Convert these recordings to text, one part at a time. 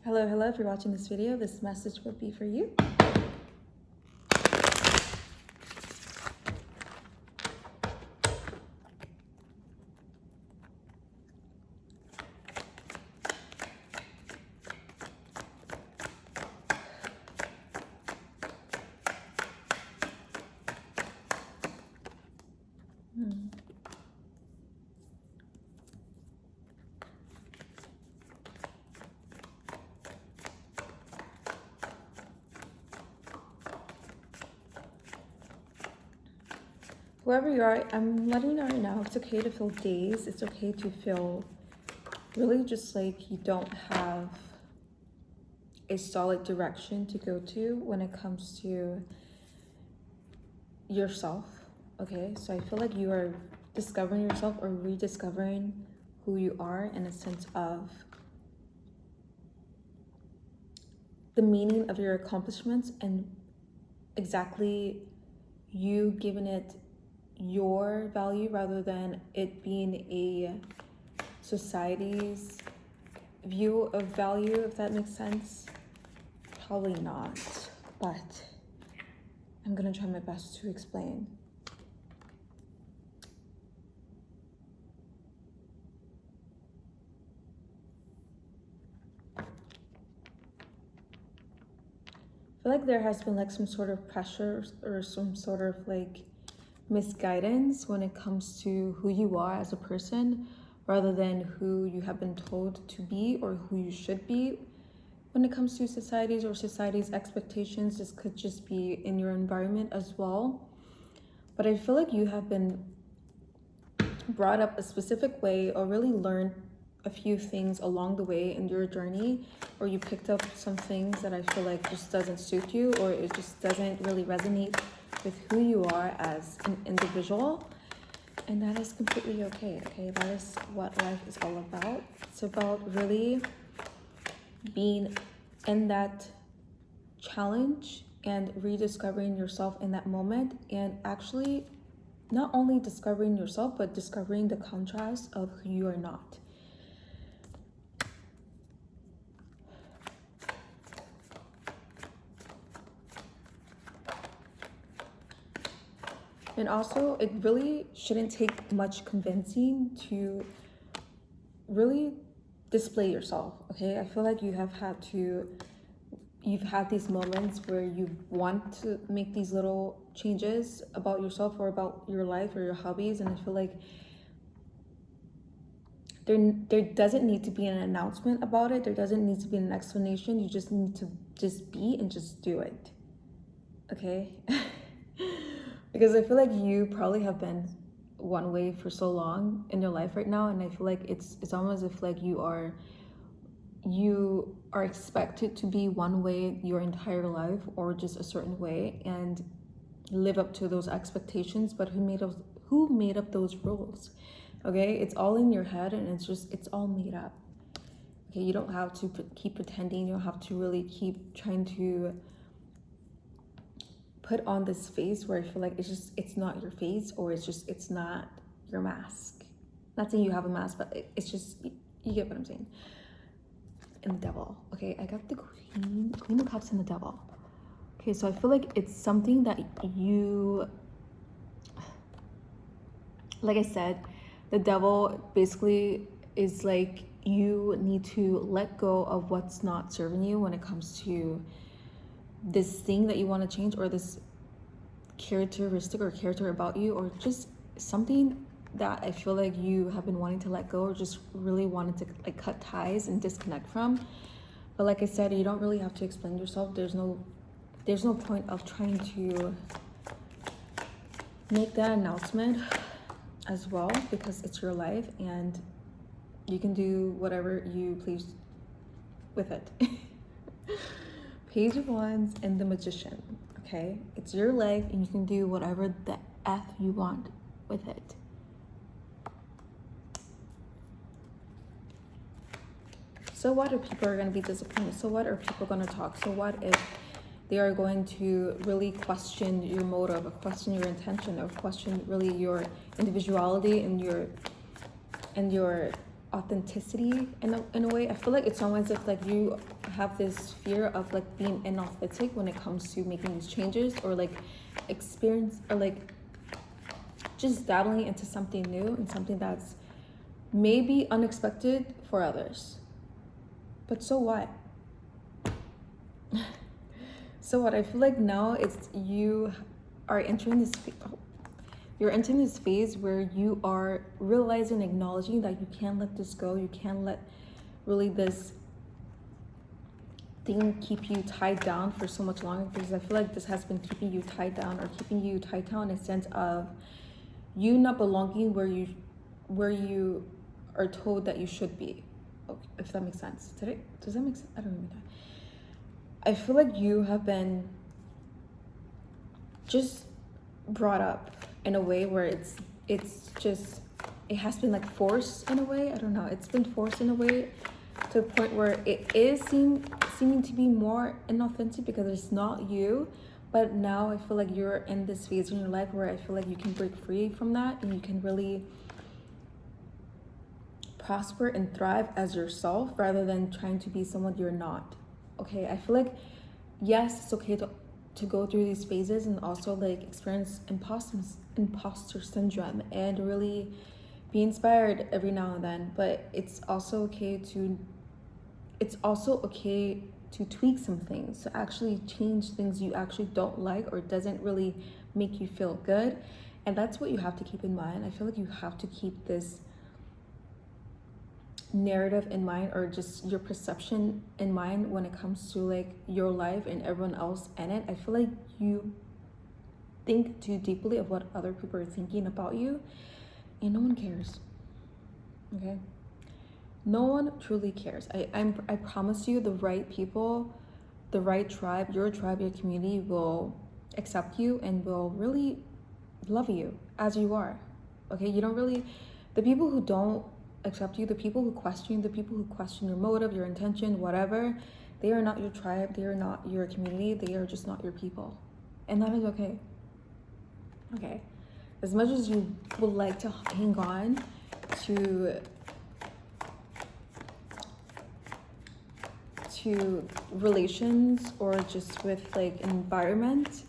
Hello, if you're watching this video, this message would be for you. Whoever you are, I'm letting you know right now, it's okay to feel dazed. It's okay to feel really just like you don't have a solid direction to go to when it comes to yourself. Okay, so I feel like you are discovering yourself or rediscovering who you are in a sense of the meaning of your accomplishments and exactly you giving it your value rather than it being a society's view of value, if that makes sense. Probably not, but I'm gonna try my best to explain. I feel like there has been like some sort of pressure or some sort of like misguidance when it comes to who you are as a person rather than who you have been told to be or who you should be when it comes to society's or society's expectations. This could just be in your environment as well, but I feel like you have been brought up a specific way or really learned a few things along the way in your journey, or you picked up some things that I feel like just doesn't suit you or it just doesn't really resonate with who you are as an individual, and that is completely okay. That is what life is all about. It's about really being in that challenge and rediscovering yourself in that moment, and actually not only discovering yourself but discovering the contrast of who you are not. And also, it really shouldn't take much convincing to really display yourself, okay? I feel like you've had these moments where you want to make these little changes about yourself or about your life or your hobbies, and I feel like there doesn't need to be an announcement about it. There doesn't need to be an explanation. You just need to just be and just do it, okay? Because I feel like you probably have been one way for so long in your life right now, and I feel like it's almost as if like you are expected to be one way your entire life or just a certain way and live up to those expectations. But who made up those rules? Okay, it's all in your head and it's all made up. Okay, you don't have to keep pretending. You don't have to really keep trying to put on this face where I feel like it's not your face, or it's not your mask. Not saying you have a mask, but it's just, you get what I'm saying. And the devil. Okay, I got the Queen of Cups and the devil. Okay, so I feel like it's something that you, like I said, the devil basically is like you need to let go of what's not serving you when it comes to this thing that you want to change, or this characteristic or character about you, or just something that I feel like you have been wanting to let go or just really wanted to like cut ties and disconnect from. But like I said, you don't really have to explain yourself. There's no point of trying to make that announcement as well, because it's your life and you can do whatever you please with it. Page of Wands and the Magician. Okay, it's your life and you can do whatever the F you want with it. So what if people are going to be disappointed? So what are people going to talk? So what if they are going to really question your motive, or question your intention, or question really your individuality and your authenticity in a way. I feel like it's almost as if like you have this fear of like being inauthentic when it comes to making these changes, or like experience, or like just dabbling into something new and something that's maybe unexpected for others. But so what? So what? I feel like now it's you are entering this you're entering this phase where you are realizing, acknowledging that you can't let this go. You can't let really this thing keep you tied down for so much longer, because I feel like this has been keeping you tied down, or keeping you tied down in a sense of you not belonging where you are told that you should be. Okay, if that makes sense. Does that make sense? I don't know that. I feel like you have been just brought up in a way where it's just, it has been like forced in a way. I don't know. It's been forced in a way to a point where it is seeming to be more inauthentic because it's not you. But now I feel like you're in this phase in your life where I feel like you can break free from that, and you can really prosper and thrive as yourself rather than trying to be someone you're not. Okay, I feel like yes, it's okay to go through these phases and also like experience imposter syndrome and really be inspired every now and then, but it's also okay to tweak some things, to actually change things you actually don't like or doesn't really make you feel good. And that's what you have to keep in mind. I feel like you have to keep this narrative in mind, or just your perception in mind when it comes to like your life and everyone else in it. I feel like you think too deeply of what other people are thinking about you, and no one cares. Okay, no one truly cares. I promise you, the right people, the right tribe, your community will accept you and will really love you as you are. Okay, you don't really, the people who don't accept you, the people who question your motive, your intention, whatever, they are not your tribe, they are not your community, they are just not your people. And that is okay. Okay, as much as you would like to hang on to relations or just with like environment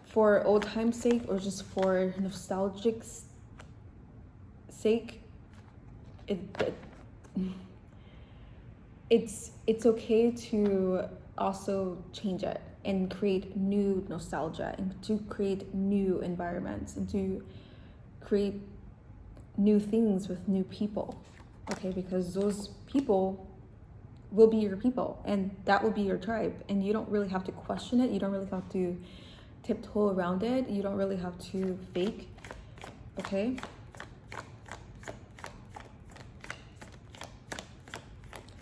for old time's sake or just for nostalgic sake, it's okay to also change it and create new nostalgia, and to create new environments, and to create new things with new people. Okay, because those people will be your people, and that will be your tribe, and you don't really have to question it. You don't really have to tiptoe around it. You don't really have to fake. Okay,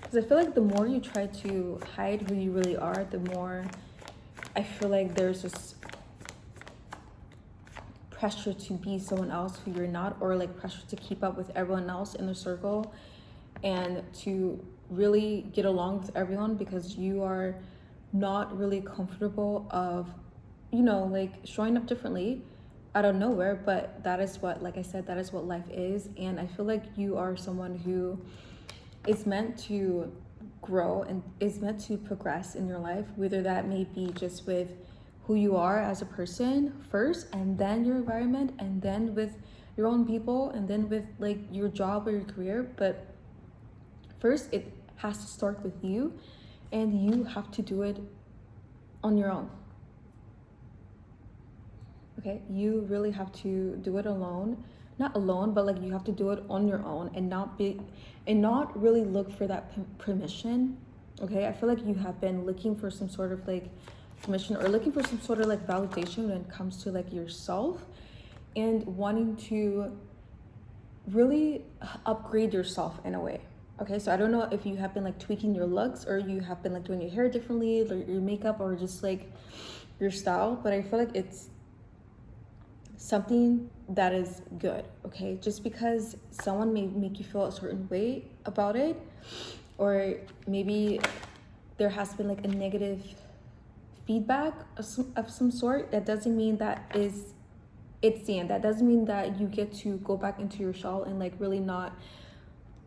because I feel like the more you try to hide who you really are, the more I feel like there's this pressure to be someone else who you're not, or like pressure to keep up with everyone else in the circle and to really get along with everyone, because you are not really comfortable of, you know, like showing up differently out of nowhere. But that is what, like I said, that is what life is. And I feel like you are someone who is meant to grow and is meant to progress in your life, whether that may be just with who you are as a person first, and then your environment, and then with your own people, and then with like your job or your career. But first, it has to start with you, and you have to do it on your own. Okay, you really have to do it alone. Not alone, but like you have to do it on your own, and not really look for that permission. Okay, I feel like you have been looking for some sort of like permission, or looking for some sort of like validation when it comes to like yourself, and wanting to really upgrade yourself in a way. Okay, so I don't know if you have been like tweaking your looks, or you have been like doing your hair differently, or your makeup, or just like your style, but I feel like it's something that is good. Okay, just because someone may make you feel a certain way about it, or maybe there has been like a negative feedback of some sort, that doesn't mean that is it's the end. That doesn't mean that you get to go back into your shell and like really not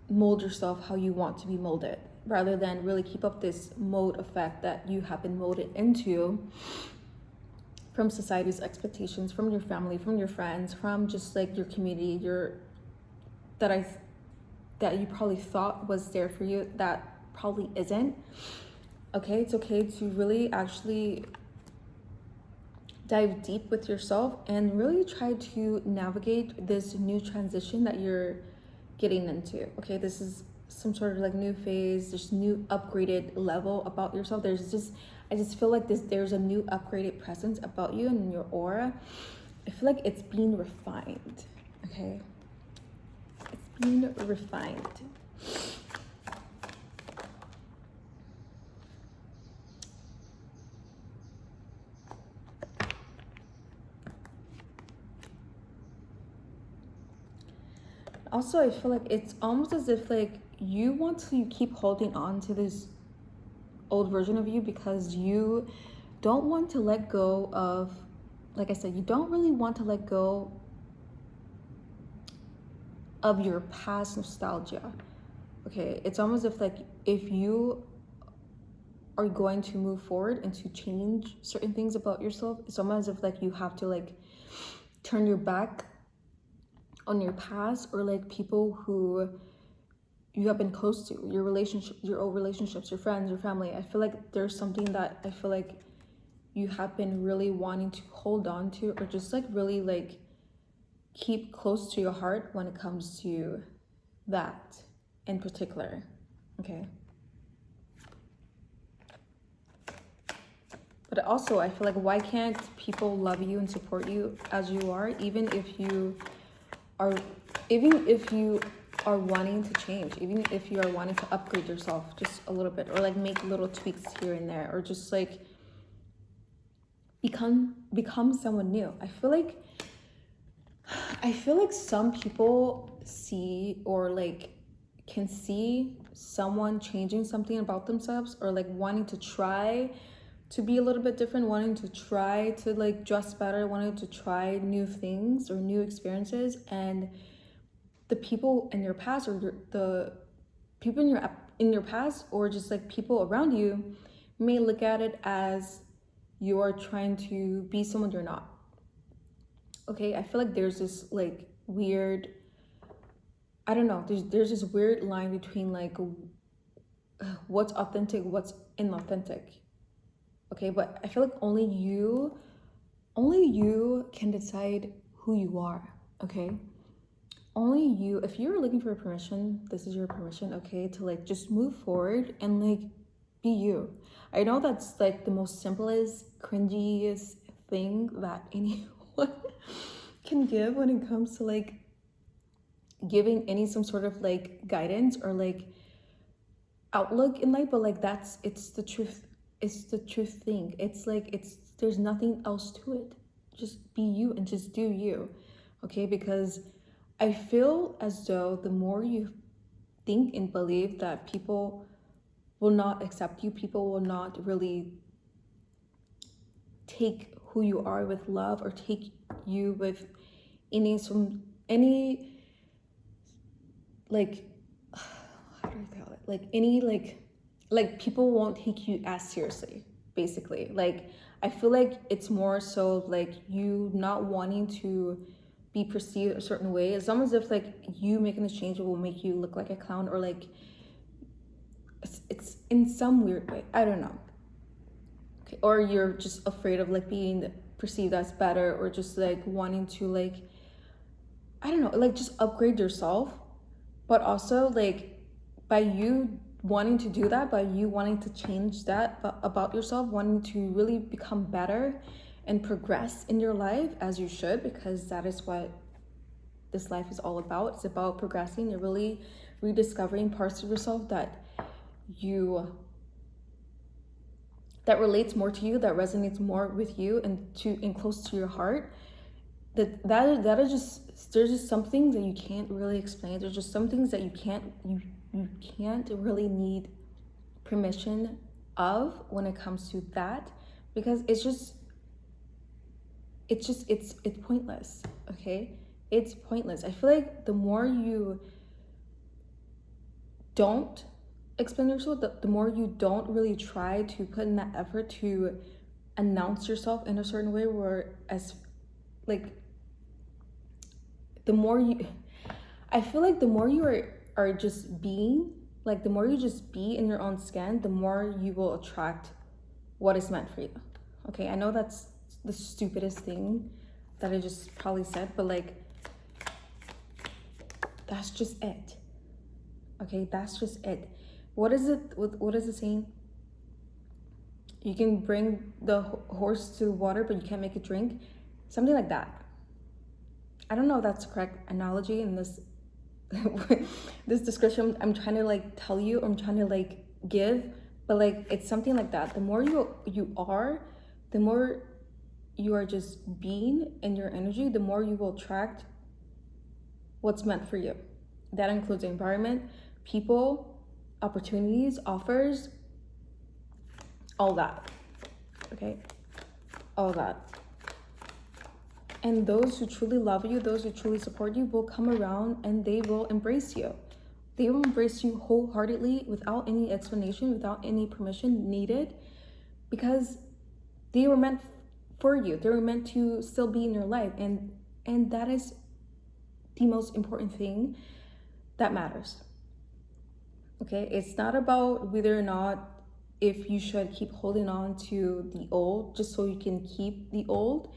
mold yourself how you want to be molded, rather than really keep up this mold effect that you have been molded into from society's expectations, from your family, from your friends, from just like your community, that you probably thought was there for you, that probably isn't. Okay, it's okay to really actually dive deep with yourself and really try to navigate this new transition that you're getting into. Okay, this is some sort of like new phase, this new upgraded level about yourself. I just feel like there's a new upgraded presence about you and in your aura. I feel like it's being refined. Okay, it's being refined. Also, I feel like it's almost as if like you want to keep holding on to this old version of you because you don't want to let go of, like I said, you don't really want to let go of your past nostalgia. Okay, it's almost if like if you are going to move forward and to change certain things about yourself, it's almost as if like you have to like turn your back on your past, or like people who you have been close to, your relationship, your old relationships, your friends, your family. I feel like there's something that I feel like you have been really wanting to hold on to, or just like really like keep close to your heart when it comes to that in particular. Okay. But also I feel like, why can't people love you and support you as you are, even if you are wanting to change, even if you are wanting to upgrade yourself just a little bit, or like make little tweaks here and there, or just like become someone new. I feel like some people see, or like can see someone changing something about themselves, or like wanting to try to be a little bit different, wanting to try to like dress better, wanting to try new things or new experiences, and the people in your past, or the people in your past, or just like people around you, may look at it as you're trying to be someone you're not. Okay, I feel like there's this like weird, I don't know, there's this weird line between like what's authentic, what's inauthentic. Okay, but I feel like only you can decide who you are. Okay, only you. If you're looking for permission, this is your permission. Okay, to like just move forward and like be you. I know that's like the most simplest, cringiest thing that anyone can give when it comes to like giving any some sort of like guidance or like outlook in life, but like it's the truth. It's the truth thing. It's like there's nothing else to it. Just be you and just do you. Okay, because I feel as though the more you think and believe that people will not accept you, people will not really take who you are with love, or take you with any like, how do I call it, like any like people won't take you as seriously, basically. Like I feel like it's more so like you not wanting to be perceived a certain way. It's almost as if like you making this change will make you look like a clown, or like it's in some weird way, I don't know. Okay, or you're just afraid of like being perceived as better, or just like wanting to like, I don't know, like just upgrade yourself. But also like by you wanting to do that, by you wanting to change that about yourself, wanting to really become better and progress in your life, as you should, because that is what this life is all about. It's about progressing. You're really rediscovering parts of yourself that relates more to you, that resonates more with you and close to your heart. That is just, there's just some things that you can't really explain. There's just some things that you can't really need permission of when it comes to that, because it's just, it's pointless. Okay, it's pointless. I feel like the more you don't explain yourself, the more you don't really try to put in that effort to announce yourself in a certain way, where as like the more you, I feel like the more you are just being, like the more you just be in your own skin, the more you will attract what is meant for you. Okay, I know that's the stupidest thing that I just probably said, but like that's just it. Okay, that's just it. What is it? What is it saying? You can bring the horse to the water, but you can't make it drink. Something like that. I don't know if that's the correct analogy in this this description I'm trying to like tell you, I'm trying to like give, but like it's something like that. The more you are, the more you are just being in your energy, the more you will attract what's meant for you. That includes the environment, people, opportunities, offers, all that. Okay, all that. And those who truly love you, those who truly support you, will come around and they will embrace you. They will embrace you wholeheartedly without any explanation, without any permission needed, because they were meant for you. They were meant to still be in your life. And that is the most important thing that matters. Okay, it's not about whether or not if you should keep holding on to the old just so you can keep the old.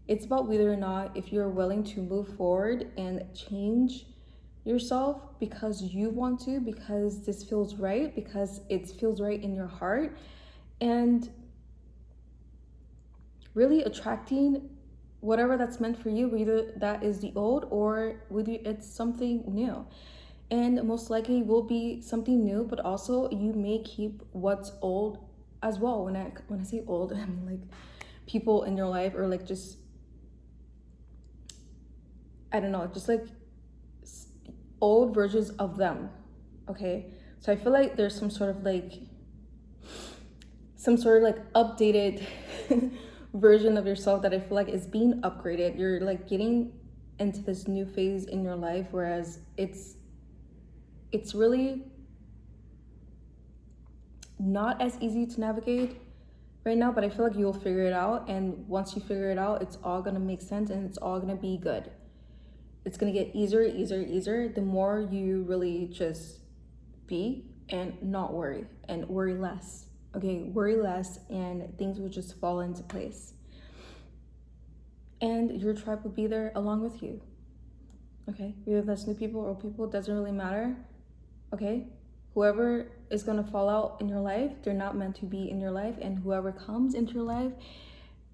It's about whether or not if you're willing to move forward and change yourself because you want to, because this feels right, because it feels right in your heart, and really attracting whatever that's meant for you, whether that is the old or whether it's something new. And most likely will be something new, but also you may keep what's old as well. When I say old, I mean like people in your life, or like just, I don't know, just like old versions of them. Okay, so I feel like there's some sort of like updated version of yourself that I feel like is being upgraded. You're like getting into this new phase in your life, whereas it's really not as easy to navigate right now, but I feel like you'll figure it out. And once you figure it out, it's all gonna make sense and it's all gonna be good. It's gonna get easier the more you really just be and not worry, and worry less. Okay, worry less and things will just fall into place. And your tribe will be there along with you. Okay, whether that's new people or old people, doesn't really matter. Okay, whoever is gonna fall out in your life, they're not meant to be in your life, and whoever comes into your life,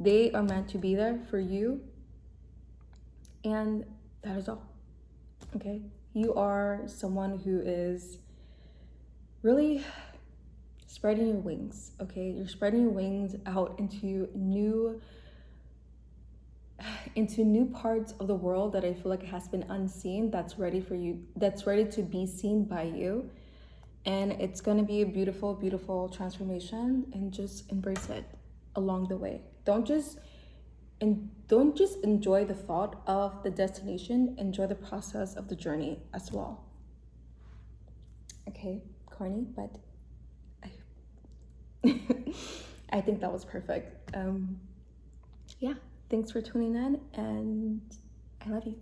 they are meant to be there for you. And that is all. Okay, you are someone who is really spreading your wings. Okay, you're spreading your wings out into new parts of the world that I feel like has been unseen, that's ready for you, that's ready to be seen by you. And it's going to be a beautiful, beautiful transformation, and just embrace it along the way. Don't just enjoy the thought of the destination, enjoy the process of the journey as well. Okay, corny, but I think that was perfect. Yeah, thanks for tuning in, and I love you.